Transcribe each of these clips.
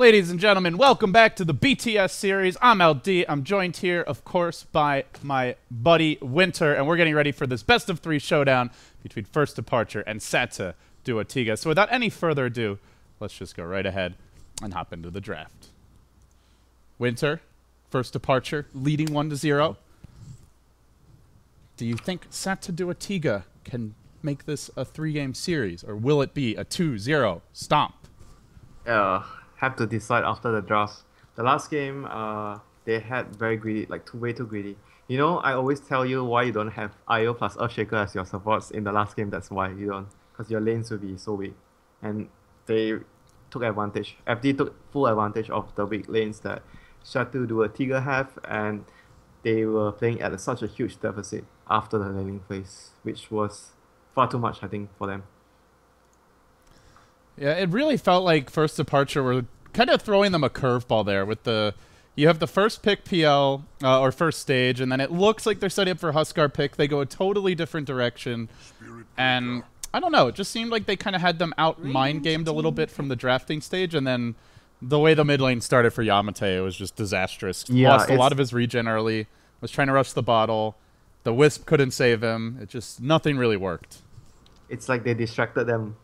Ladies and gentlemen, welcome back to the BTS series. I'm LD. I'm joined here, of course, by my buddy Winter, and we're getting ready for this best of three showdown between First Departure and Satuduatiga. So without any further ado, let's just go right ahead and hop into the draft. Winter, First Departure, leading 1-0. Do you think Satuduatiga can make this a three-game series, or will it be a 2-0 stomp? Have to decide after the draft. The last game, they had very greedy, like way too greedy. You know, I always tell you why you don't have IO plus Earthshaker as your supports in the last game. That's why you don't, because your lanes will be so weak. And they took advantage. FD took full advantage of the weak lanes that Satuduatiga have, and they were playing at such a huge deficit after the laning phase, which was far too much, I think, for them. Yeah, it really felt like First Departure were kind of throwing them a curveball there with the... You have the first pick PL, or first stage, and then it looks like they're setting up for Huskar pick. They go a totally different direction. And I don't know, it just seemed like they kind of had them out mind-gamed a little bit from the drafting stage, and then the way the mid lane started for Yamate was just disastrous. Yeah, lost a lot of his regen early, was trying to rush the bottle. The Wisp couldn't save him. It just... Nothing really worked. It's like they distracted them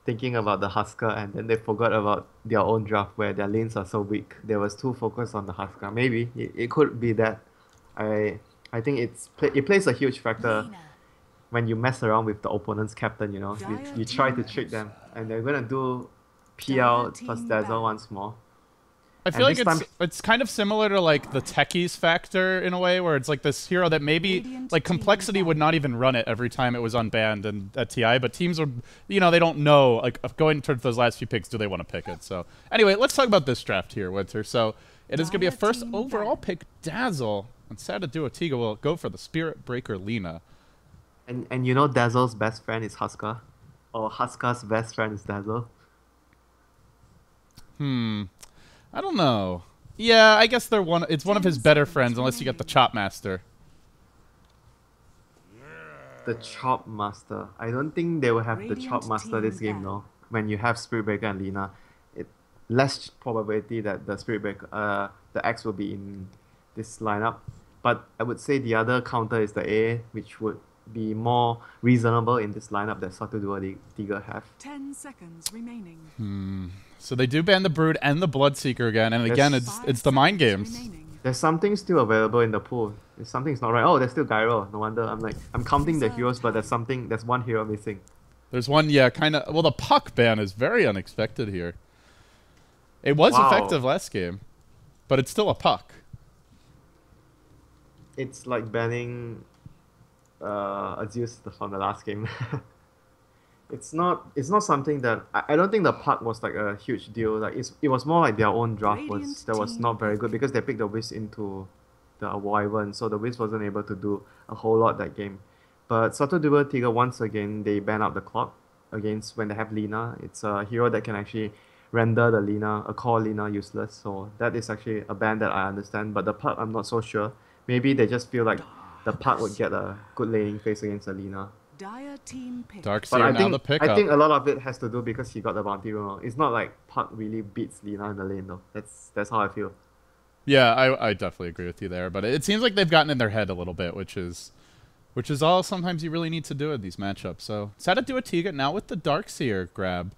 thinking about the Huskar, and then they forgot about their own draft where their lanes are so weak. They was too focused on the Huskar. Maybe it could be that. I think it plays a huge factor when you mess around with the opponent's captain. You know, you try to trick them, and they're gonna do PL plus Dazzle once more. I feel like it's kind of similar to like the techies factor in a way, where it's like this hero that maybe like Complexity would not even run it every time it was unbanned and at TI, but teams are, you know, they don't know, like going towards those last few picks, do they want to pick it? So anyway, let's talk about this draft here, Winter. So it is going to be a first overall pick, Dazzle, and Satuduatiga will go for the Spirit Breaker Lina. And you know Dazzle's best friend is Huskar, or Huskar's best friend is Dazzle. I don't know. Yeah, I guess they're one. It's one of his better friends, unless you get the Chop Master. The Chop Master. I don't think they will have the Chop Master this game, though. When you have Spirit Breaker and Lina, it less probability that the Spirit Breaker, the X will be in this lineup. But I would say the other counter is the A, which would be more reasonable in this lineup that Satuduatiga have. 10 seconds remaining. So they do ban the Brood and the Bloodseeker again, and again, it's the mind games. There's something still available in the pool. If something's not right. Oh, there's still Gyro. No wonder. I'm counting the heroes, but there's one hero missing. There's one, yeah, kind of. Well, the Puck ban is very unexpected here. It was effective last game, but it's still a Puck. It's like banning a Zeus from the last game. It's not something that I don't think the Puck was like a huge deal. Like it was more like their own draft was not very good because they picked the Wisp into the Wyvern, so the Wisp wasn't able to do a whole lot that game. But Satuduatiga, once again, they ban out the clock against when they have Lina. It's a hero that can actually render the Lina, a core Lina, useless. So that is actually a ban that I understand. But the Puck, I'm not so sure. Maybe they just feel like the Puck would get a good laning phase against the Lina. Darkseer now the pickup. I think a lot of it has to do because he got the bounty room. It's not like Puck really beats Lina in the lane though. That's how I feel. Yeah, I definitely agree with you there. But it seems like they've gotten in their head a little bit, which is all sometimes you really need to do in these matchups. So Satuduatiga now with the Darkseer grab.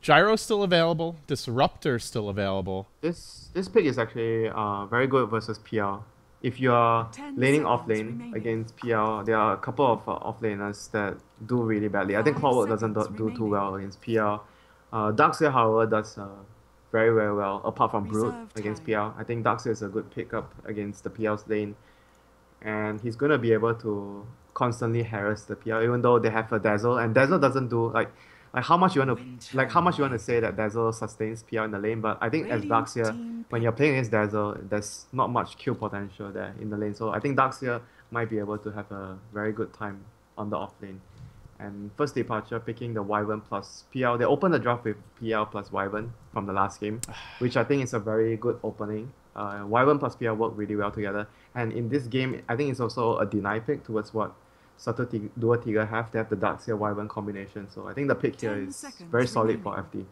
Gyro's still available. Disruptor still available. This pick is actually very good versus PL. If you are laning off lane against PL, there are a couple of off laners that do really badly. I think Clockwork doesn't do too well against PL. Darkseer, however, does very, very well, apart from Brood against PL. I think Darkseer is a good pickup against the PL's lane. And he's going to be able to constantly harass the PL, even though they have a Dazzle. And Dazzle doesn't do, like how much you want to say that Dazzle sustains PL in the lane, but I think as Darkseer, when you're playing against Dazzle, there's not much kill potential there in the lane. So I think Darkseer might be able to have a very good time on the off lane. And First Departure picking the Wyvern plus PL. They opened the draft with PL plus Wyvern from the last game, which I think is a very good opening. Wyvern plus PL work really well together. And in this game, I think it's also a deny pick towards what Satuduatiga have. They have the Darkseer Wyvern combination. So I think the pick here is very solid for FD.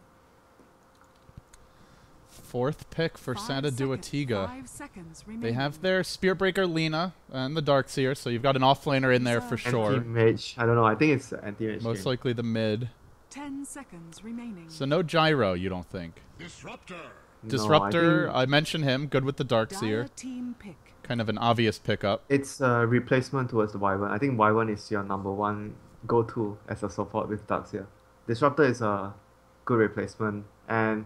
4th pick for Satuduatiga. 5 seconds remaining. They have their Spiritbreaker Lina and the Darkseer, so you've got an offlaner in there for sure. Anti-mage. I don't know. I think it's anti-mage. Most likely the mid. 10 seconds remaining. So no Gyro, you don't think? Disruptor. Disruptor, I mentioned him. Good with the Darkseer. Team pick. Kind of an obvious pickup. It's a replacement towards the Wyvern. I think Wyvern is your number one go-to as a support with Darkseer. Disruptor is a good replacement. And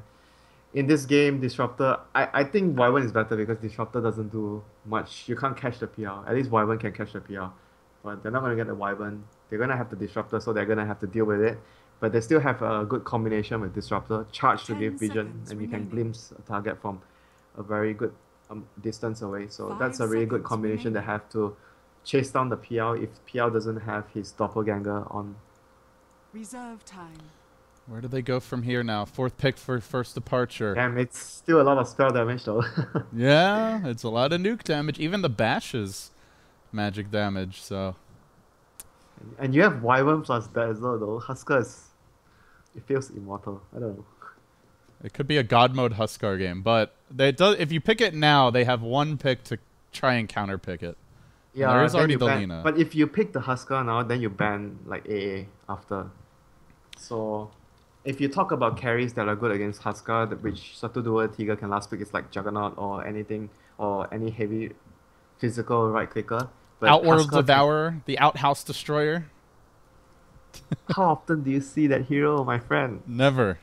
in this game, Disruptor, I think Wyvern is better because Disruptor doesn't do much. You can't catch the PR. At least Wyvern can catch the PR. But they're not going to get the Wyvern. They're going to have the Disruptor, so they're going to have to deal with it. But they still have a good combination with Disruptor. Charge to give vision, and you can glimpse a target from a very good distance away. So that's a really good combination they have to chase down the PL if PL doesn't have his doppelganger on. Reserve time. Where do they go from here now? 4th pick for first departure. Damn, it's still a lot of spell damage though. Yeah, it's a lot of nuke damage. Even the bash is magic damage, so. And you have Wyvern plus Dazzle though. Husker is... It feels immortal. I don't know. It could be a God mode Huskar game, but they do, if you pick it now, they have 1 pick to try and counter pick it. Yeah, there is already the ban, Lina. but if you pick the Husker now, then you ban like AA after. So, if you talk about carries that are good against Husker, which Satuduatiga can last pick, is like Juggernaut or anything, or any heavy physical right clicker. But Outworld Husker Devourer, the Outhouse Destroyer. How often do you see that hero, my friend? Never.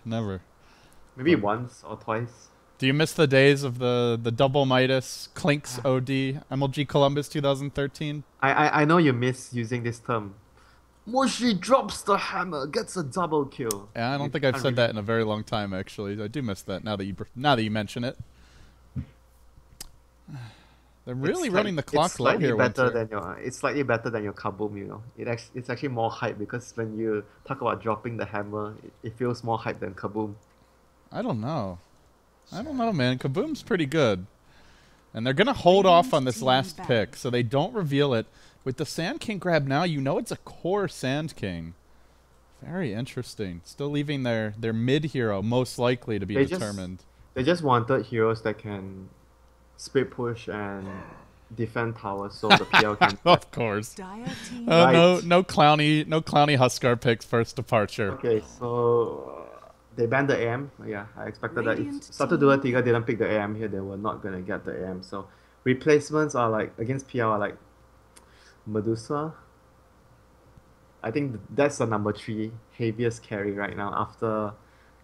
Maybe once or twice. Do you miss the days of the double Midas, Clinks OD, MLG Columbus 2013? I know you miss using this term. Moshi drops the hammer, gets a double kill. Yeah, I don't think I've said that in a very long time, actually. I do miss that now that you mention it. They're really running the clock low here. It's slightly better than your Kaboom, you know. It's actually more hype because when you talk about dropping the hammer, it feels more hype than Kaboom. I don't know, man. Kaboom's pretty good. And they're going to hold off on this last pick, so they don't reveal it. With the Sand King grab now, you know it's a core Sand King. Very interesting. Still leaving their mid hero most likely to be determined. They just wanted heroes that can split push and defend towers so the PL can... Of course. No clowny Huskar picks first departure. Okay, so... They banned the AM. Yeah, I expected that. If Satuduatiga didn't pick the AM here, they were not going to get the AM. So replacements are like, against PL are like Medusa. I think that's the number 3 heaviest carry right now after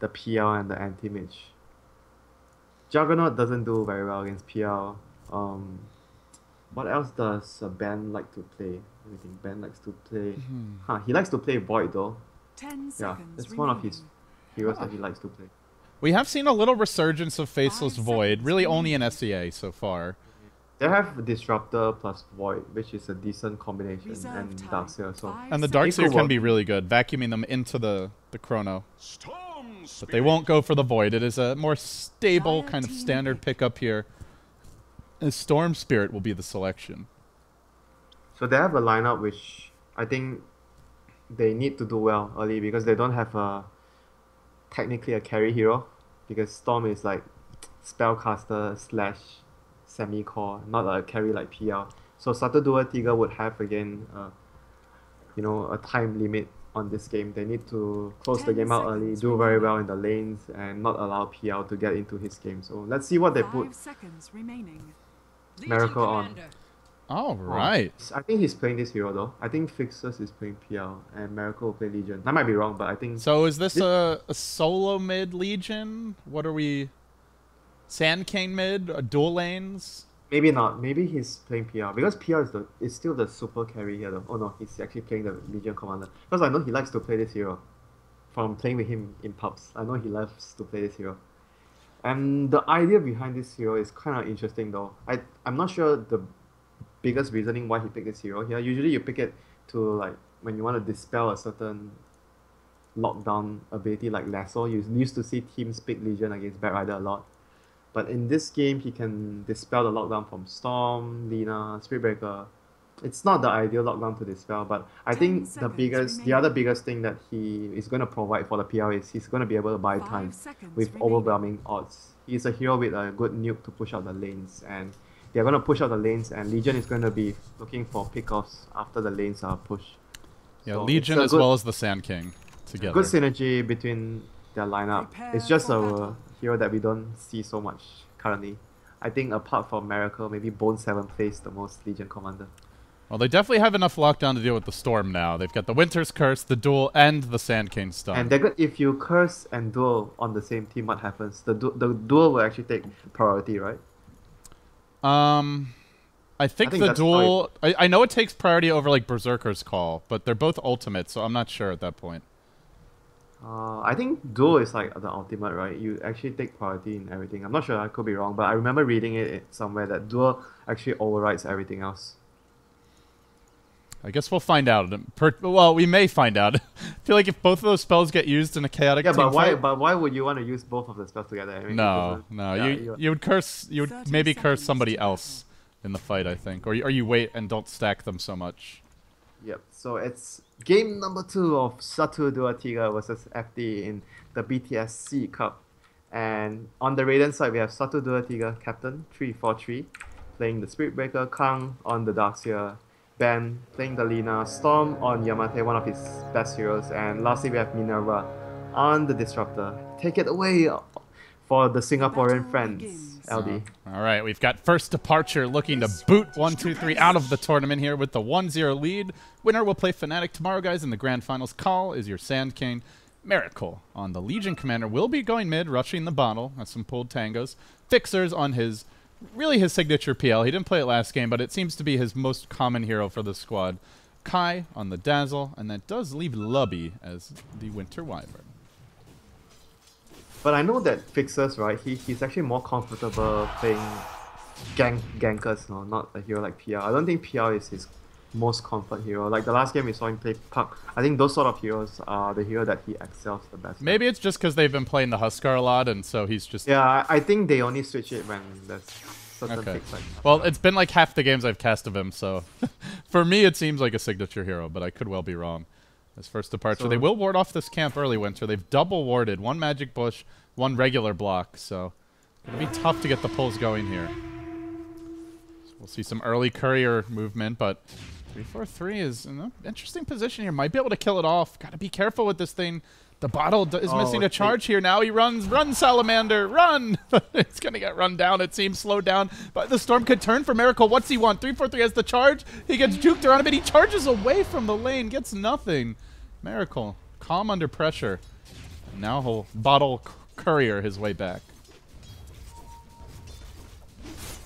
the PL and the anti-mage. Juggernaut doesn't do very well against PL. What else does Ben like to play? Let me think. Ben likes to play... he likes to play Void though. 10 seconds yeah, it's one of his heroes that he likes to play. We have seen a little resurgence of Faceless Void, really only in SEA so far. They have Disruptor plus Void, which is a decent combination, and Darkseer. So and the Darkseer can be really good, vacuuming them into the Chrono. But they won't go for the Void. It is a more stable kind of standard pickup here. And Storm Spirit will be the selection. So they have a lineup which I think they need to do well early because they don't have technically a carry hero, because Storm is like spellcaster / semi-core, not a carry like PL. So Satuduatiga would have again, a time limit on this game. They need to close the game out early, do very well in the lanes, and not allow PL to get into his game. So let's see what they put Miracle on. All right. I think he's playing this hero though. I think Fixus is playing PL and Miracle will play Legion. I might be wrong, but I think... So is this a solo mid Legion? What are we... Sand King mid? Dual lanes? Maybe not. Maybe he's playing PR because PR is still the super carry here though. Oh no, he's actually playing the Legion Commander. Because I know he likes to play this hero. From playing with him in pubs. I know he loves to play this hero. And the idea behind this hero is kind of interesting though. I'm not sure the biggest reasoning why he picked this hero here. Usually you pick it to like when you want to dispel a certain lockdown ability like Lasso. You used to see teams pick Legion against Bat Rider a lot. But in this game he can dispel the lockdown from Storm, Lina, Spiritbreaker, it's not the ideal lockdown to dispel, but I 10 think seconds the other biggest thing that he is going to provide for the PL is he's going to be able to buy 5 time seconds with remaining. overwhelming odds. He's a hero with a good nuke to push out the lanes, and they're going to push out the lanes, and Legion is going to be looking for pickoffs after the lanes are pushed. Yeah, So Legion it's a as good, well as the Sand King together. good synergy between their lineup. Prepare It's just for a battle. hero that we don't see so much currently. I think apart from Miracle, maybe Bone 7 plays the most Legion Commander. Well, they definitely have enough lockdown to deal with the Storm now. They've got the Winter's Curse, the Duel, and the Sand King stun. And they're good. If you curse and duel on the same team, what happens? The duel will actually take priority, right? I think the that's how Duel... I know it takes priority over, like, Berserker's Call, but they're both ultimate, so I'm not sure at that point. I think duel is like the ultimate, right? You actually take priority in everything. I'm not sure, I could be wrong, but I remember reading it somewhere that duel actually overrides everything else. I guess we'll find out. Well, we may find out. I feel like if both of those spells get used in a chaotic Yeah, team but why? fight, But why would you want to use both of the spells together? I mean, no. You would curse. You would 30 maybe curse seconds somebody Mm. to battle. else in the fight, I think, or you wait and don't stack them so much. Yep. So it's game number 2 of Satuduatiga versus FD in the BTS C Cup, and on the Raiden side we have Satuduatiga captain 343 playing the Spirit Breaker, Kang on the Darkseer, Ben playing the Lina, Storm on Yamate, one of his best heroes, and lastly we have Minerva on the Disruptor. Take it away for the Singaporean Battle friends, begins. LD. All right, we've got First Departure looking to boot 1-2-3 out of the tournament here with the 1-0 lead. Winner will play Fnatic tomorrow, guys, in the grand finals. Call is your Sand King. Miracle on the Legion Commander will be going mid, rushing the bottle. Has some pulled tangos. Fixers on his signature PL. He didn't play it last game, but it seems to be his most common hero for the squad. Kai on the Dazzle, and that does leave Lubby as the Winter Wyvern. But I know that Fixers, right, he's actually more comfortable playing gankers, no, not a hero like PR. I don't think PR is his most comfort hero. Like the last game we saw him play Puck, I think those sort of heroes are the hero that he excels the best. Maybe it's just because they've been playing the Huskar a lot, and so he's just... Yeah, I think they only switch it when there's certain picks like that. Well, it's been like half the games I've cast of him, so for me it seems like a signature hero, but I could well be wrong. As First Departure, So- they will ward off this camp early, Winter. They've double warded, one Magic Bush, one regular block, so it'll be tough to get the pulls going here. So we'll see some early courier movement, but 3-4-3 is in an interesting position here. Might be able to kill it off. Got to be careful with this thing. The bottle is missing a charge here. Now he runs. Run, Salamander. Run. It's going to get run down. It seems slowed down. But the Storm could turn for Miracle. What's he want? 3-4-3 has the charge. He gets juked around a bit. He charges away from the lane. Gets nothing. Miracle. Calm under pressure. And now he'll bottle courier his way back.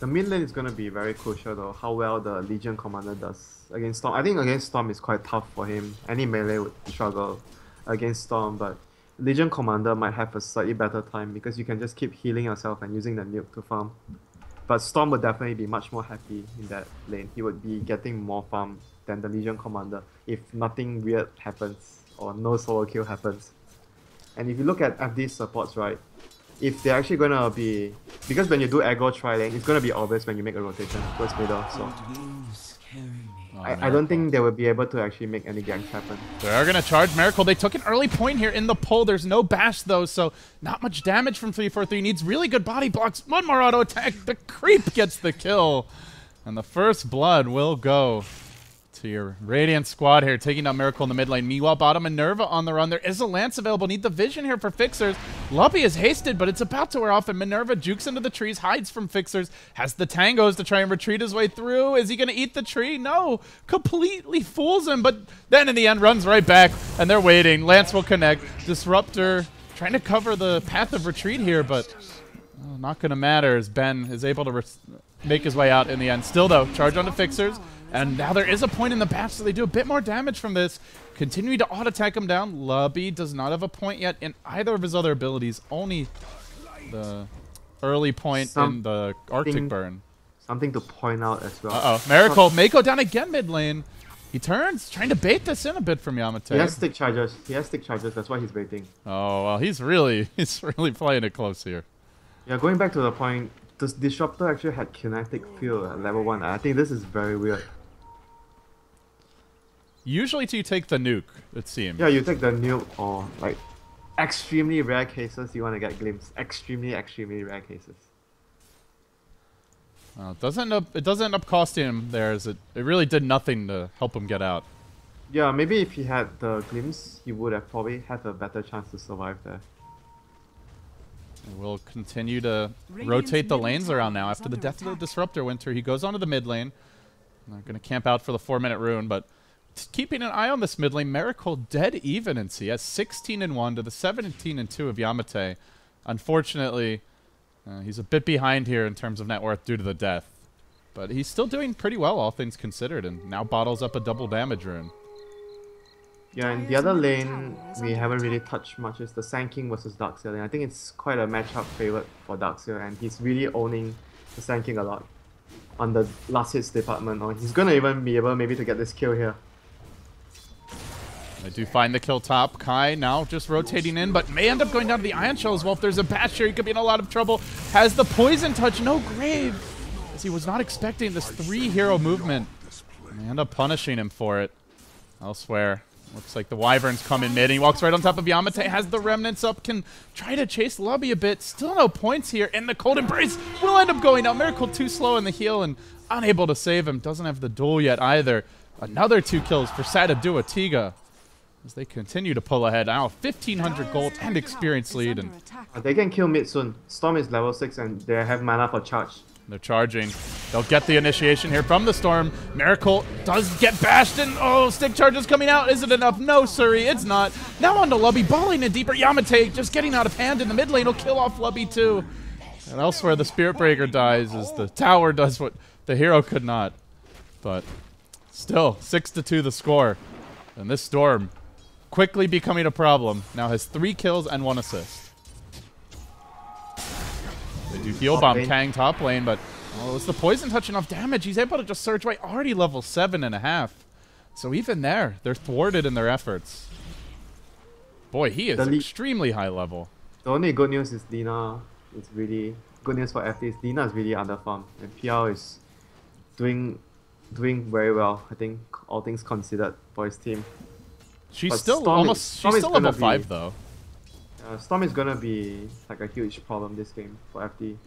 The mid lane is going to be very crucial though, how well the Legion Commander does against Storm. I think against Storm is quite tough for him. Any melee would struggle against Storm, but Legion Commander might have a slightly better time because you can just keep healing yourself and using the nuke to farm. But Storm would definitely be much more happy in that lane. He would be getting more farm than the Legion Commander if nothing weird happens or no solo kill happens. And if you look at FD's supports, right, if they're actually gonna be, because when you do aggro tri-lane, it's gonna be obvious when you make a rotation towards middle, so I don't think they will be able to actually make any ganks happen. They are going to charge Miracle. They took an early point here in the pull. There's no bash, though, so not much damage from 3-4-3. Needs really good body blocks. One more auto attack. The creep gets the kill. And the first blood will go to your Radiant squad here, taking down Miracle in the mid lane. Meanwhile, bottom Minerva on the run. There is a Lance available. Need the vision here for Fixers. Luppy is hasted, but it's about to wear off, and Minerva jukes into the trees, hides from Fixers, has the tangos to try and retreat his way through. Is he going to eat the tree? No. Completely fools him, but then in the end runs right back, and they're waiting. Lance will connect. Disruptor trying to cover the path of retreat here, but not going to matter as Ben is able to make his way out in the end. Still, though, charge onto Fixers. And now there is a point in the batch, so they do a bit more damage from this. Continuing to auto-attack him down. Lubby does not have a point yet in either of his other abilities. Only the early point in the Arctic Burn. Something to point out as well. Uh-oh. Miracle may go down again mid lane. He turns, trying to bait this in a bit from Yamate. He has stick charges. That's why he's waiting. Oh, well, he's really playing it close here. Yeah, going back to the point, the Disruptor actually had kinetic field at level 1. I think this is very weird. Usually you take the nuke, it seems. Yeah, you take the nuke or like extremely rare cases you want to get glimpse. Extremely rare cases. It doesn't end up costing him there, as it really did nothing to help him get out. Yeah, maybe if he had the glimpse, he would have probably had a better chance to survive there. And we'll continue to rotate the lanes around now. After the death of the Disruptor Winter, he goes onto the mid lane. They're going to camp out for the 4-minute rune, but keeping an eye on this mid lane, Miracle dead even in C. He has 16-1 to the 17-2 of Yamate. Unfortunately, he's a bit behind here in terms of net worth due to the death. But he's still doing pretty well, all things considered, and now bottles up a double damage rune. Yeah, in the other lane, we haven't really touched much. It's the Sand King versus Darkseer lane. I think it's quite a matchup favorite for Darkseer, and he's really owning the Sand King a lot on the last hits department. Or he's gonna even be able maybe to get this kill here. They do find the kill top. Kai now just rotating in, but may end up going down to the Ion Shell as well. If there's a bash here, he could be in a lot of trouble. Has the Poison Touch, no grave, as he was not expecting this 3-hero movement. And they end up punishing him for it. Elsewhere, looks like the Wyverns come in mid, and he walks right on top of Yamate, has the Remnants up, can try to chase Lobby a bit. Still no points here, and the Cold Embrace will end up going out. Miracle too slow in the heal and unable to save him. Doesn't have the duel yet either. Another 2 kills for Satuduatiga as they continue to pull ahead. Now 1,500 gold and experience lead, and they can kill mid soon. Storm is level 6 and they have mana for charge. they're charging. They'll get the initiation here from the Storm. Miracle does get bashed, and oh, stick charge is coming out. Is it enough? No, sorry, it's not. Now on to Lubby, balling in deeper. Yamate just getting out of hand in the mid lane. Will kill off Lubby too. And elsewhere, the Spirit Breaker dies as the tower does what the hero could not. But still, 6-2 the score. And this Storm quickly becoming a problem. Now has 3 kills and 1 assist. They do heal bomb Kang top lane, but oh, it's the Poison Touch enough damage? He's able to just surge right, already level 7.5. So even there, they're thwarted in their efforts. Boy, he is extremely high level. The only good news is Dina. It's really good news for FT. Dina is really underfarmed, and PL is doing very well. I think all things considered for his team. She's But still Storm almost. She's still level 5 though. Storm is gonna be like a huge problem this game for FD.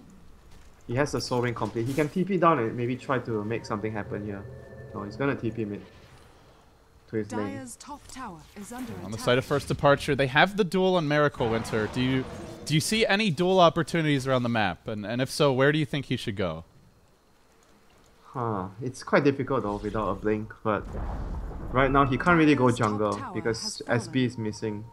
He has the Soul Ring complete. He can TP down and maybe try to make something happen here. No, he's gonna TP mid to his lane. Dire's top tower is under On the attack. side of first departure, they have the duel on Miracle Winter. Do you see any duel opportunities around the map? And if so, where do you think he should go? It's quite difficult though without a blink, but right now he can't really go jungle because SB is missing.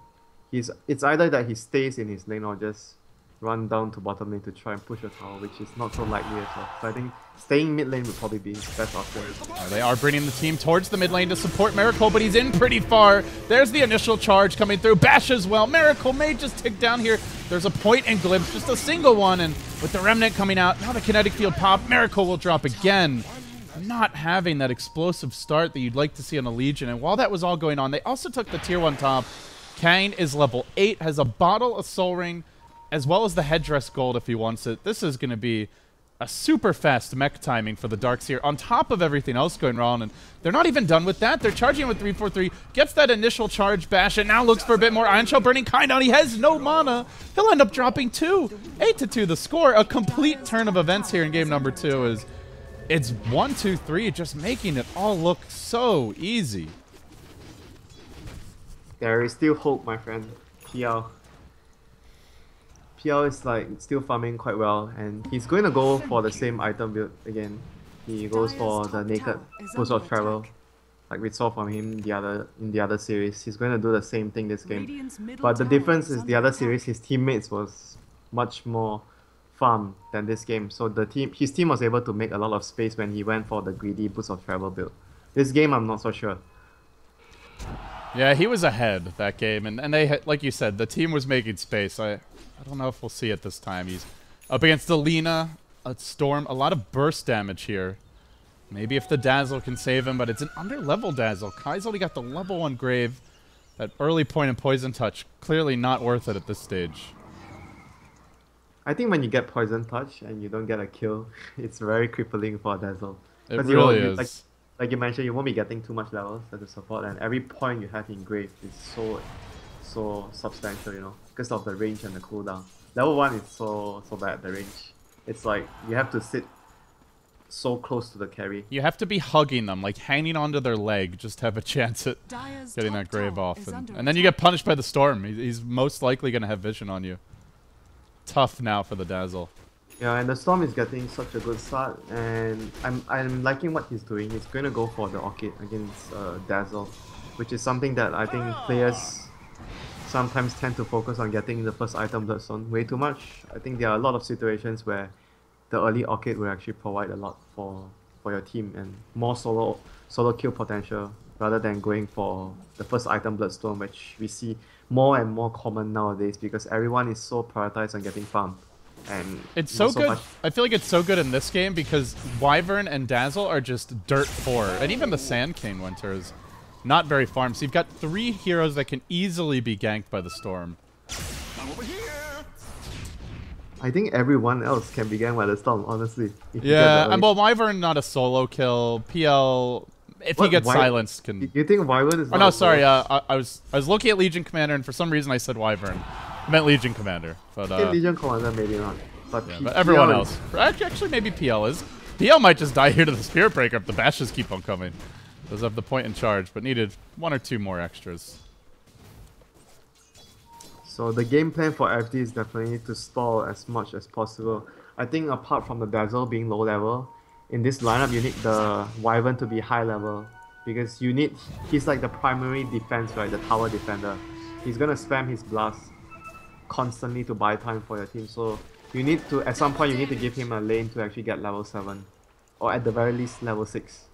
It's either that he stays in his lane or just run down to bottom lane to try and push a tower, which is not so likely as well. So I think staying mid lane would probably be his best option. They are bringing the team towards the mid lane to support Miracle, but he's in pretty far. There's the initial charge coming through. Bash as well. Miracle may just tick down here. There's a point and glimpse, just a single one, and with the Remnant coming out, now the kinetic field pop. Miracle will drop again. Not having that explosive start that you'd like to see on a Legion, and while that was all going on, they also took the tier 1 top. Kane is level 8, has a bottle, a Soul Ring, as well as the headdress gold if he wants it. This is going to be a super fast mech timing for the Darkseer on top of everything else going wrong, and they're not even done with that. They're charging with 343, gets that initial charge bash, and now looks for a bit more. Ion Shell burning Kai down. He has no mana. He'll end up dropping 2. 8-2 the score. A complete turn of events here in game number 2 is it's 1-2-3, just making it all look so easy. There is still hope, my friend. PL is like still farming quite well, and he's going to go for the same item build again. He goes for the naked boost of travel, like we saw from him in the other series. He's going to do the same thing this game. But the difference is the other series, his teammates was much more farm than this game. So his team was able to make a lot of space when he went for the greedy boost of travel build. This game, I'm not so sure. Yeah, he was ahead that game, and they, like you said, the team was making space. I don't know if we'll see it this time. He's up against Alina, a Storm, a lot of burst damage here. Maybe if the Dazzle can save him, but it's an under-level Dazzle. Kai's only got the level 1 Grave. That early point and Poison Touch, clearly not worth it at this stage. I think when you get Poison Touch and you don't get a kill, it's very crippling for a Dazzle. It really is. Like, like you mentioned, you won't be getting too much levels as a support, and every point you have engraved is so substantial, you know, because of the range and the cooldown. Level 1 is so bad, the range. It's like you have to sit so close to the carry. You have to be hugging them, like hanging onto their leg, just to have a chance at Dire's getting top that grave tower off. is And under then you get attack. punished by the storm. He's most likely going to have vision on you. Tough now for the Dazzle. Yeah, and the Storm is getting such a good start, and I'm liking what he's doing. He's going to go for the Orchid against Dazzle, which is something that I think players sometimes tend to focus on getting the first item Bloodstone way too much. I think there are a lot of situations where the early Orchid will actually provide a lot for your team and more solo kill potential rather than going for the first item Bloodstone, which we see more and more common nowadays because everyone is so prioritized on getting farm. And It's so not good. much. I feel like it's so good in this game because Wyvern and Dazzle are just dirt poor. And even the Sand King Winter is not very farmed. So you've got 3 heroes that can easily be ganked by the Storm. I think everyone else can be ganked by the Storm, honestly. If you get Yeah, the and early- well, Wyvern not a solo kill. PL, if he What, gets Wy- silenced, can. You think Wyvern is Oh not no, a sorry. solo? I was looking at Legion Commander, and for some reason I said Wyvern. I meant Legion Commander, but I think Legion Commander maybe not. But, yeah, P- but everyone PL else. Actually, maybe PL is. PL might just die here to the Spirit Breaker if the bashes keep on coming. Does have the point in charge, but needed 1 or 2 more extras. So the game plan for FD is definitely to stall as much as possible. I think apart from the Dazzle being low level, in this lineup you need the Wyvern to be high level. Because he's like the primary defense, right? The tower defender. He's gonna spam his blast constantly to buy time for your team. So you need to, at some point you need to give him a lane to actually get level 7. Or at the very least level 6.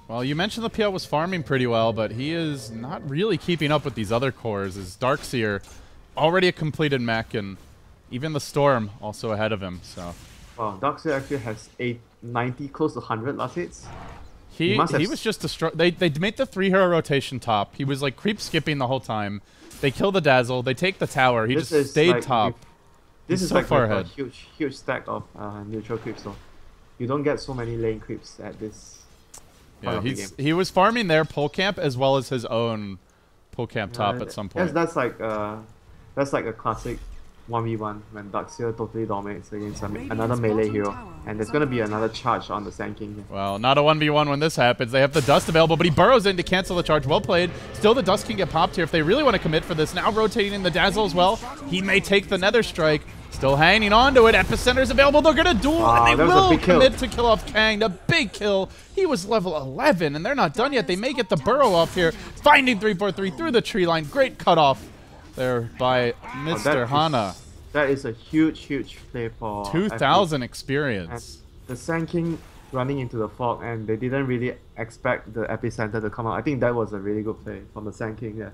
Well, you mentioned the PL was farming pretty well, but he is not really keeping up with these other cores. His Darkseer already a completed mech, and even the Storm also ahead of him. So Wow, Darkseid actually has 90, close to 100 last hits. he must have was just destroyed. They made the 3-hero rotation top. He was like creep skipping the whole time. They kill the Dazzle. They take the tower. He This just is stayed like top. This He's is so like far with ahead. a huge stack of neutral creeps, so you don't get so many lane creeps at this part Yeah, of the game. he was farming their pull camp as well as his own pull camp top Yeah, at some point. That's like a classic 1v1 when Darkseer totally dominates against another melee hero, and there's gonna be another charge on the Sand King here. Well, not a 1v1 when this happens. They have the Dust available, but he burrows in to cancel the charge. Well played. Still, the Dust can get popped here if they really want to commit for this. Now rotating in the Dazzle as well. He may take the Nether Strike. Still hanging on to it. Epicenter's available. They're going to duel, Wow, and they that was a will big kill. commit to kill off Kang. A big kill. He was level 11, and they're not done yet. They may get the burrow off here. Finding 343 through the tree line. Great cutoff there by Mr. Hana. That is a huge play for 2,000 FD. experience. And the Sand King running into the fog, and they didn't really expect the epicenter to come out. I think that was a really good play from the Sand King. Yeah,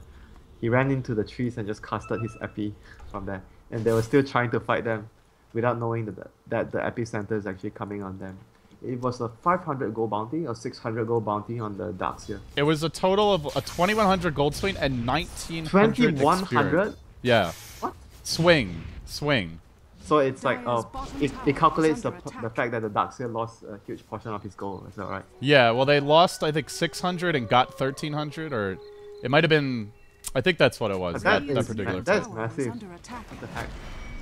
he ran into the trees and just casted his epi from there, and they were still trying to fight them without knowing that the epicenter is actually coming on them. It was a 500 gold bounty or 600 gold bounty on the Darkseer. It was a total of a 2,100 gold swing and 1,900 2100? experience. Yeah. What? Swing. So it's like Dire's bottom it tower calculates is the under attack. the fact that the Darkseer lost a huge portion of his gold. Is that right? Yeah, well, they lost, I think, 600 and got 1,300, or it might have been, I think that's what it was, that is- particular. that's Tower is massive. under attack. What the heck?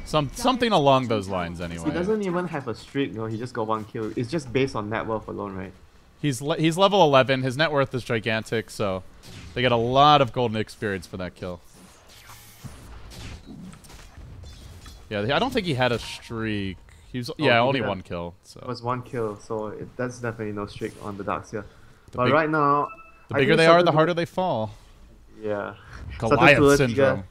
Something along those lines, He anyway. doesn't even have a streak, no. He just got 1 kill. It's just based on net worth alone, right? He's level 11. His net worth is gigantic, so they get a lot of golden experience for that kill. Yeah, I don't think he had a streak. He was, yeah, he only didn't. 1 kill. So It was 1 kill, so that's definitely no streak on the Darkseer. The But big- right now, the I bigger think they are, the Satudu- harder they fall. Yeah. Goliath Satuduatiga syndrome.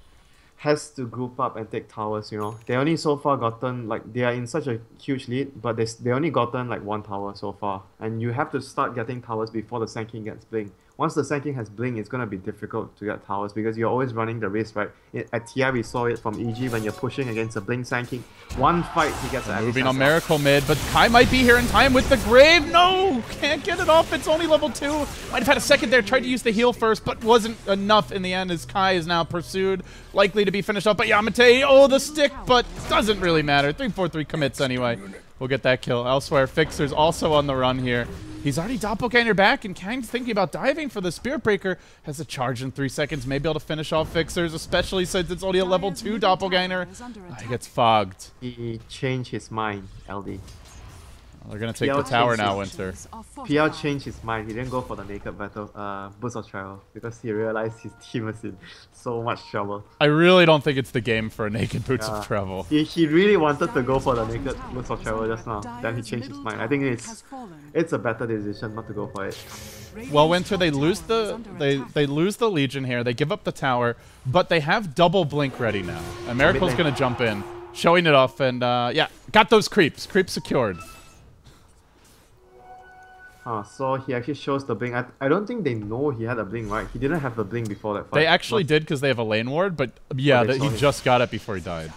has to group up and take towers, you know. They only so far gotten, like, they are in such a huge lead, but they only gotten, like, 1 tower so far. And you have to start getting towers before the Sand King gets blink. Once the Sand King has blink, it's going to be difficult to get towers because you're always running the risk, right? At TI, we saw it from EG when you're pushing against a blink Sand King. One fight, he gets an Moving on epicenter. Miracle mid, but Kai might be here in time with the Grave. No! Can't get it off. It's only level 2. Might have had a second there. Tried to use the heal first, but wasn't enough in the end as Kai is now pursued. Likely to be finished off by Yamate. Oh, the stick, but doesn't really matter. 343 commits anyway. We'll get that kill elsewhere. Fixer's also on the run here. He's already doppelganger back and kind of thinking about diving for the Spirit Breaker. Has a charge in 3 seconds. May be able to finish off Fixers, especially since it's only a level 2 doppelganger. He gets fogged. He changed his mind, LD. They're going to take the tower now, Winter. PL changed his mind. He didn't go for the naked battle, boost of travel because he realized his team was in so much trouble. I really don't think it's the game for a naked boots of travel. He really wanted to go for the naked boost of travel just now. Then he changed his mind. I think it's a better decision not to go for it. Well, Winter, they lose the Legion here. They give up the tower, but they have double blink ready now. And Miracle's going to jump in, showing it off, and yeah, got those creeps. Creeps secured. So he actually shows the blink. I don't think they know he had a blink, right? He didn't have the blink before that fight. They actually did because they have a lane ward, but yeah, he just got it before he died.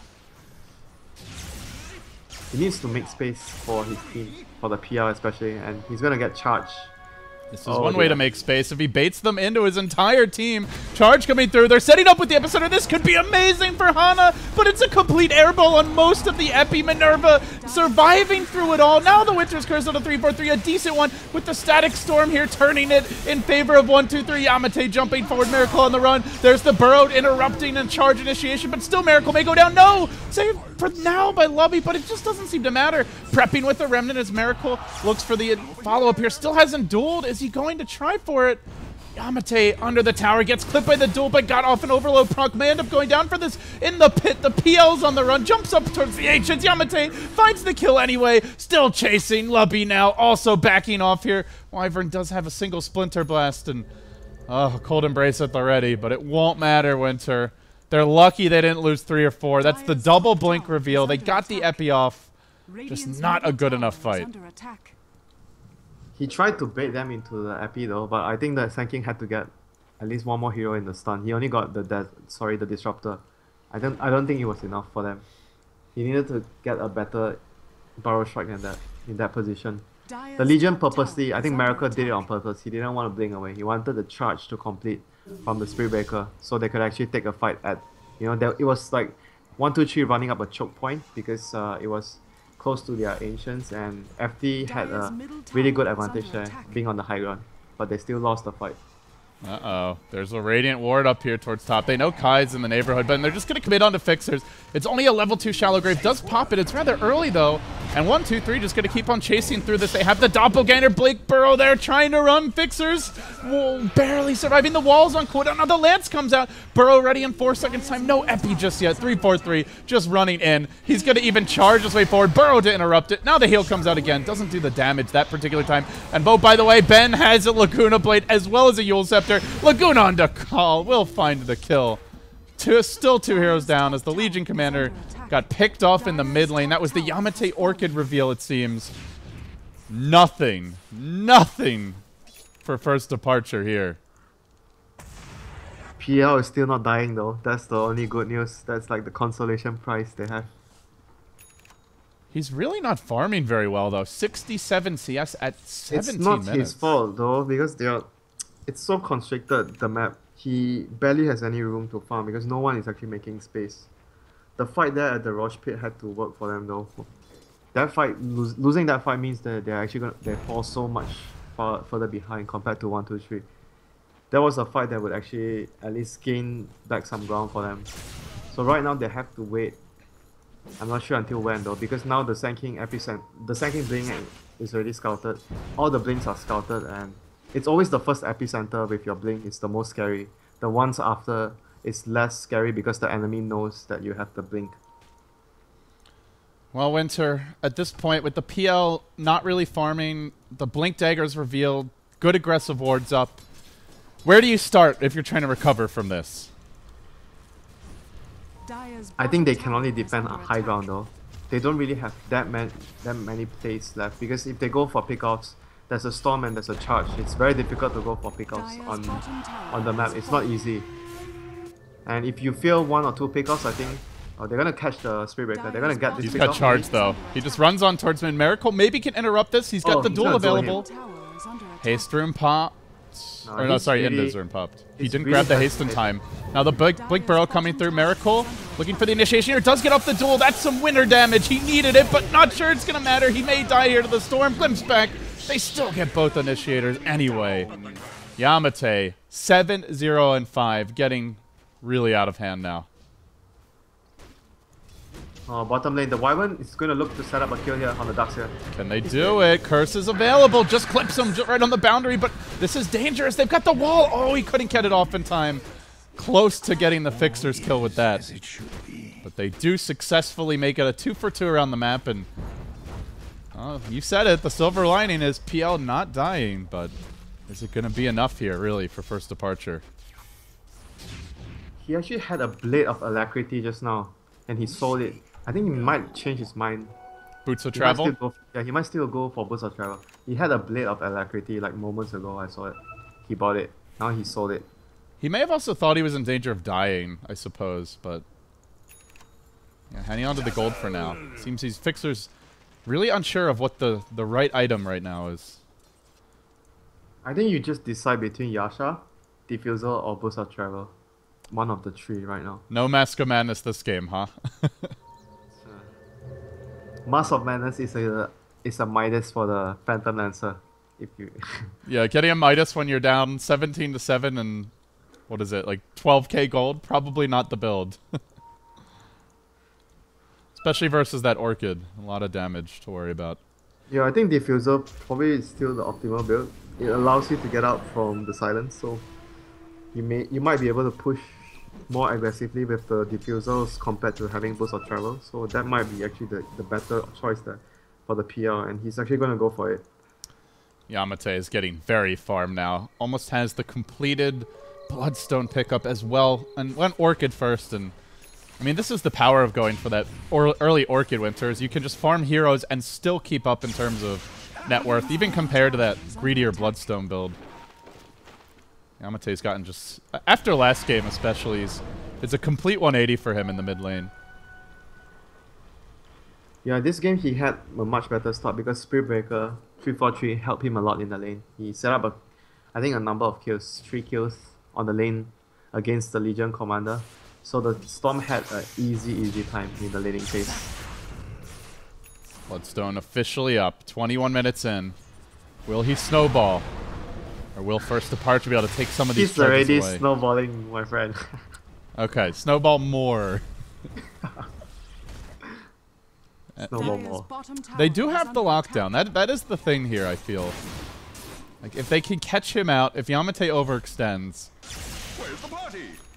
He needs to make space for his team, for the PL especially, and he's gonna get charged. This is one way to make space. If he baits them into his entire team, charge coming through. They're setting up with the epicenter. This could be amazing for Hana, but it's a complete airball on most of the Epi. Minerva surviving through it all. Now the Winter's Curse on a 3-4-3, a decent one with the Static Storm here, turning it in favor of 1-2-3. Yamate jumping forward, Miracle on the run. There's the Burrow interrupting and charge initiation, but still Miracle may go down. No! Saved for now by Lubby, but it just doesn't seem to matter. Prepping with the Remnant as Miracle looks for the follow-up here. Still hasn't dueled. Is he going to try for it? Yamate under the tower, gets clipped by the duel, but got off an overload proc. May end up going down for this in the pit. The PL's on the run, jumps up towards the Ancients. Yamate finds the kill anyway, still chasing. Lubby now also backing off here. Wyvern does have a single Splinter Blast, and Cold Embrace at the ready, but it won't matter, Winter. They're lucky they didn't lose 3 or 4. That's the double blink reveal. They got the Epi off. Just not a good enough fight. He tried to bait them into the Epi though, but I think the Sand King had to get at least one more hero in the stun. He only got the Disruptor. I don't think it was enough for them. He needed to get a better Burrow Strike than that in that position. The Legion purposely, I think Miracle did it on purpose. He didn't want to blink away. He wanted the charge to complete from the Spirit Breaker so they could actually take a fight at, it was like 1, 2, 3 running up a choke point because it was close to their Ancients, and FD had a really good advantage there, being on the high ground, but they still lost the fight. Uh-oh. There's a Radiant Ward up here towards top. They know Kai's in the neighborhood, but they're just going to commit onto Fixers. It's only a level 2 Shallow Grave. Does pop it. It's rather early, though. And 1, 2, 3 just going to keep on chasing through this. They have the Doppelganger Blake Burrow there trying to run. Fixers barely surviving the walls on cooldown. Now the Lance comes out. Burrow ready in 4 seconds time. No Epi just yet. 3, 4, 3 just running in. He's going to even charge his way forward. Burrow to interrupt it. Now the heal comes out again. Doesn't do the damage that particular time. And by the way, Ben has a Laguna Blade as well as a Yule Scepter. Laguna on to call. Will find the kill. Still 2 heroes down as the Legion Commander got picked off in the mid lane. That was the Yamate Orchid reveal, it seems. Nothing for first departure here. PL is still not dying though. That's the only good news. That's like the consolation prize they have. He's really not farming very well though. 67 CS at 17 It's not minutes. his fault though, because it's so constricted, the map. He barely has any room to farm because no one is actually making space. The fight there at the Roche Pit had to work for them though. That fight, losing that fight means that they're actually they fall so much further behind compared to 1, 2, 3. That was a fight that would actually at least gain back some ground for them. So right now they have to wait. I'm not sure until when though, because now the Sand King blink is already scouted. All the blinks are scouted, and it's always the first epicenter with your blink is the most scary. The ones after is less scary because the enemy knows that you have the blink. Well, Winter, at this point with the PL not really farming, the blink daggers revealed, good aggressive wards up. Where do you start if you're trying to recover from this? I think they can only defend on high ground though. They don't really have that many plays left, because if they go for pickoffs, there's a storm and there's a charge. It's very difficult to go for pickoffs on the map. It's not easy. And if you fail 1 or 2 pickoffs, I think they're gonna catch the Spirit Breaker. They're gonna get this. He's got charged though. He just runs on towards him. Miracle maybe can interrupt this. He's got the duel available. Haste rune popped. Invis rune popped. He didn't grab the haste in time. Now the Blink Burrow coming through. Miracle looking for the initiation here. Does get off the duel. That's some winter damage. He needed it, but not sure it's gonna matter. He may die here to the storm. Glimpse back. They still get both initiators anyway. Yamate, 7-0 and 5, getting really out of hand now. Bottom lane, the Wyvern is going to look to set up a kill here on the Ducks here. Can they do it? Curse is available. Just clips him right on the boundary, but this is dangerous. They've got the wall. Oh, he couldn't get it off in time. Close to getting the Fixer's kill with that. But they do successfully make it a 2-for-2 around the map, and oh, you said it. The silver lining is PL not dying, but is it going to be enough here, really, for first departure? He actually had a Blade of Alacrity just now, and he sold it. I think he might change his mind. Boots of Travel? Yeah, he might still go for Boots of Travel. He had a Blade of Alacrity like moments ago, I saw it. He bought it. Now he sold it. He may have also thought he was in danger of dying, I suppose, but yeah, hanging on to the gold for now. Seems he's Fixer's really unsure of what the right item right now is. I think you just decide between Yasha, Diffusal, or Boost of Travel. One of the three right now. No Mask of Madness this game, huh? Mask of Madness is a Midas for the Phantom Lancer. If you yeah, getting a Midas when you're down 17-7 and what is it, like 12k gold? Probably not the build. Especially versus that Orchid. A lot of damage to worry about. Yeah, I think Diffusal probably is still the optimal build. It allows you to get out from the silence, so you might be able to push more aggressively with the Diffusals compared to having Boost of Travel. So that might be actually the better choice there for the PR, and he's actually going to go for it. Yamate is getting very farmed now. Almost has the completed Bloodstone pickup as well, and went Orchid first. And I mean, this is the power of going for that early Orchid Winters. You can just farm heroes and still keep up in terms of net worth, even compared to that greedier Bloodstone build. Yamate's gotten just... After last game especially, it's a complete 180 for him in the mid lane. Yeah, this game he had a much better start because Spirit Breaker 343 helped him a lot in the lane. He set up I think a number of kills, 3 kills on the lane against the Legion Commander. So the Storm had an easy time in the laning phase. Bloodstone officially up, 21 minutes in. Will he snowball? Or will first departure be able to take some of these charges away? He's already snowballing, my friend. Okay, snowball more. Snowball more. They do have the lockdown. That is the thing here, I feel. Like, if they can catch him out, if Yamate overextends...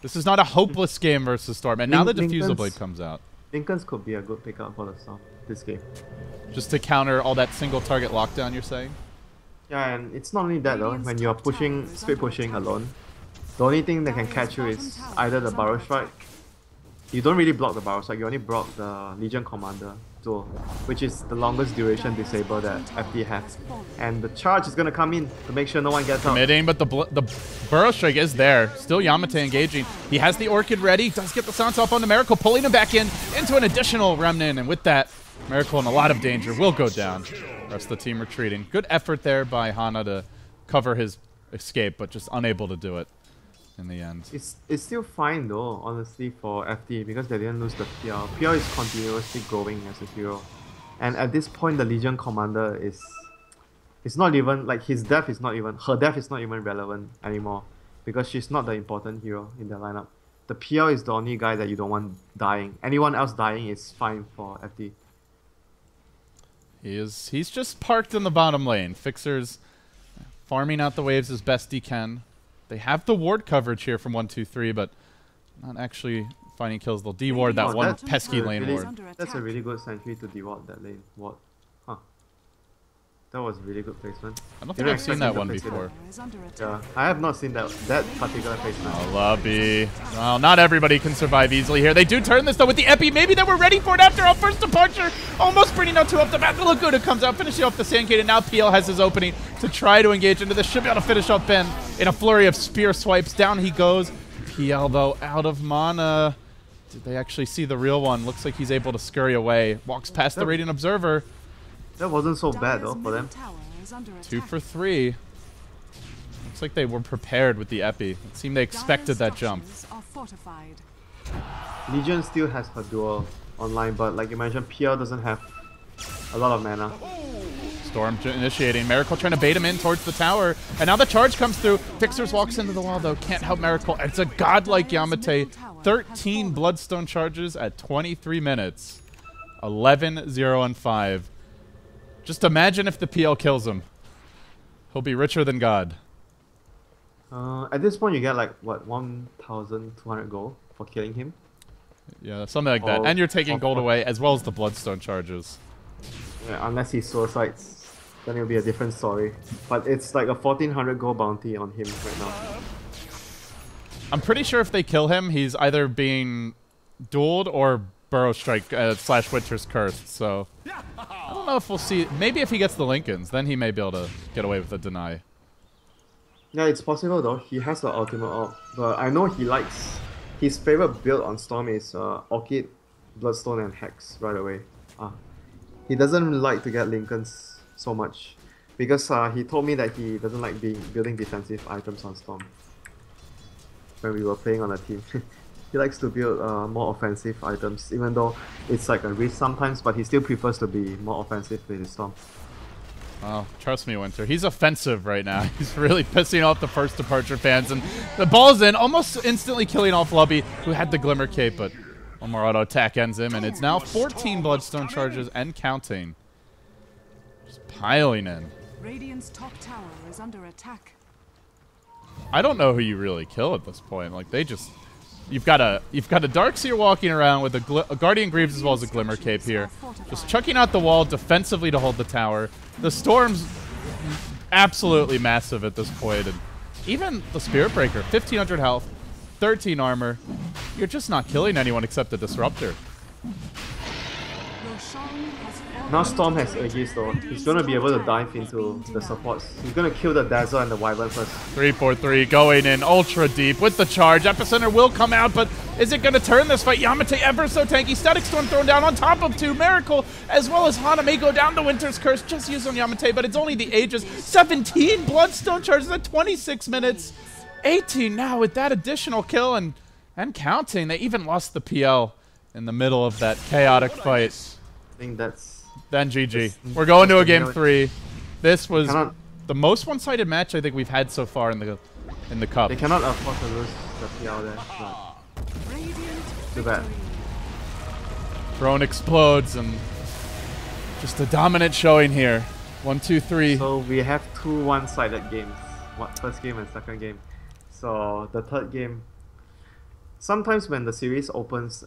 This is not a hopeless game versus Storm. And now the Diffusal Blade comes out. Lincoln's could be a good pickup for the Storm this game. Just to counter all that single target lockdown, you're saying? Yeah, and it's not only that though. When you're split pushing alone, the only thing that can catch you is either the Burrow Strike. You don't really block the Burrow Strike, you only block the Legion Commander duel, which is the longest duration disable that FD has. And the charge is gonna come in to make sure no one gets out. Committing, but the Burrow Strike is there. Still Yamate engaging. He has the Orchid ready, does get the Silence off on the Miracle, pulling him back in into an additional Remnant, and with that, Miracle in a lot of danger, will go down. Rest of the team retreating. Good effort there by Hana to cover his escape, but just unable to do it in the end. It's still fine though, honestly, for FD because they didn't lose the PR. PR is continuously growing as a hero. And at this point, the Legion Commander it's not even, like her death is not even relevant anymore because she's not the important hero in the lineup. The PR is the only guy that you don't want dying. Anyone else dying is fine for FD. He's just parked in the bottom lane. Fixer's farming out the waves as best he can. They have the ward coverage here from 1-2-3, but not actually finding kills. They'll deward that one pesky lane ward. That's a really good sentry to deward that lane ward. Huh. That was really good placement. I don't think I've seen that one before. Yeah, I have not seen that particular placement. Oh, Lubby. Well, not everybody can survive easily here. They do turn this though with the Epi. Maybe they were ready for it after all. First departure, almost bringing out 2 up the bat. The Laguna comes out, finishing off the Sandcade, and now PL has his opening to try to engage into this. Should be able to finish off Ben in a flurry of spear swipes. Down he goes. PL though out of mana. Did they actually see the real one? Looks like he's able to scurry away. Walks past the Radiant Observer. That wasn't so bad though for them. 2 for 3. Looks like they were prepared with the Epi. It seemed they expected that jump. Legion still has her duel online, but like you mentioned, PL doesn't have a lot of mana. Storm initiating. Miracle trying to bait him in towards the tower. And now the charge comes through. Fixers walks into the wall, though. Can't help Miracle. It's a godlike Yamate. 13 Bloodstone charges at 23 minutes. 11, 0, and 5. Just imagine if the PL kills him. He'll be richer than God. At this point, you get like, what, 1,200 gold for killing him? Yeah, something like that. And you're taking gold away, as well as the Bloodstone charges. Yeah, unless he suicides, then it'll be a different story. But it's like a 1,400 gold bounty on him right now. I'm pretty sure if they kill him, he's either being dueled or Burrow Strike / Winter's Curse. So I don't know if we'll see. Maybe if he gets the Lincolns, then he may be able to get away with a deny. Yeah, it's possible though. He has the ultimate orb. But I know he likes... His favorite build on Storm is Orchid, Bloodstone, and Hex right away. He doesn't like to get Lincolns so much. Because he told me that he doesn't like building defensive items on Storm. When we were playing on a team. He likes to build more offensive items, even though it's like a risk sometimes, but he still prefers to be more offensive with his Storm. Oh, trust me, Winter. He's offensive right now. He's really pissing off the First Departure fans. And the ball's in, almost instantly killing off Lubby, who had the Glimmer Cape, but one more auto attack ends him, and it's now 14 Bloodstone charges and counting. Just piling in. Radiant's top tower is under attack. I don't know who you really kill at this point. Like, they just... You've got a Darkseer walking around with a Guardian Greaves as well as a Glimmer Cape here. Just chucking out the wall defensively to hold the tower. The Storm's absolutely massive at this point. And even the Spirit Breaker, 1,500 health, 13 armor. You're just not killing anyone except the Disruptor. Now Storm has Aegis though. He's gonna be able to dive into the supports. He's gonna kill the Dazzle and the Wyvern first. 3-4-3 going in ultra deep with the charge. Epicenter will come out, but is it gonna turn this fight? Yamate ever so tanky. Static Storm thrown down on top of 2. Miracle as well as Hana may go down to Winter's Curse. Just used on Yamate, but it's only the Aegis. 17 Bloodstone charges at 26 minutes. 18 now with that additional kill and counting. They even lost the PL in the middle of that chaotic fight. I think that's... Then GG. We're going to a game 3. This was the most one-sided match I think we've had so far in the cup. They cannot afford to lose the PL there. Too bad. Throne explodes and just a dominant showing here. 1, 2, 3. So we have 2 one-sided games. First game and second game. So the third game. Sometimes when the series opens,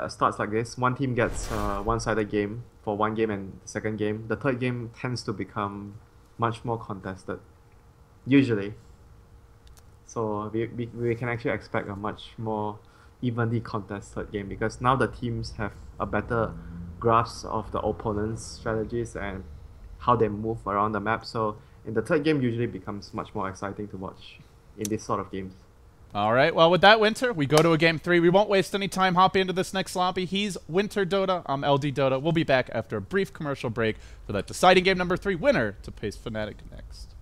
starts like this, one team gets one-sided game for one game and the second game. The third game tends to become much more contested, usually. So we can actually expect a much more evenly contested game because now the teams have a better grasp of the opponent's strategies and how they move around the map. So in the third game usually becomes much more exciting to watch in this sort of games. All right, well, with that, Winter, we go to a game 3. We won't waste any time hopping into this next lobby. He's Winter Dota. I'm LD Dota. We'll be back after a brief commercial break for that deciding game number 3 winner to Pace Fnatic next.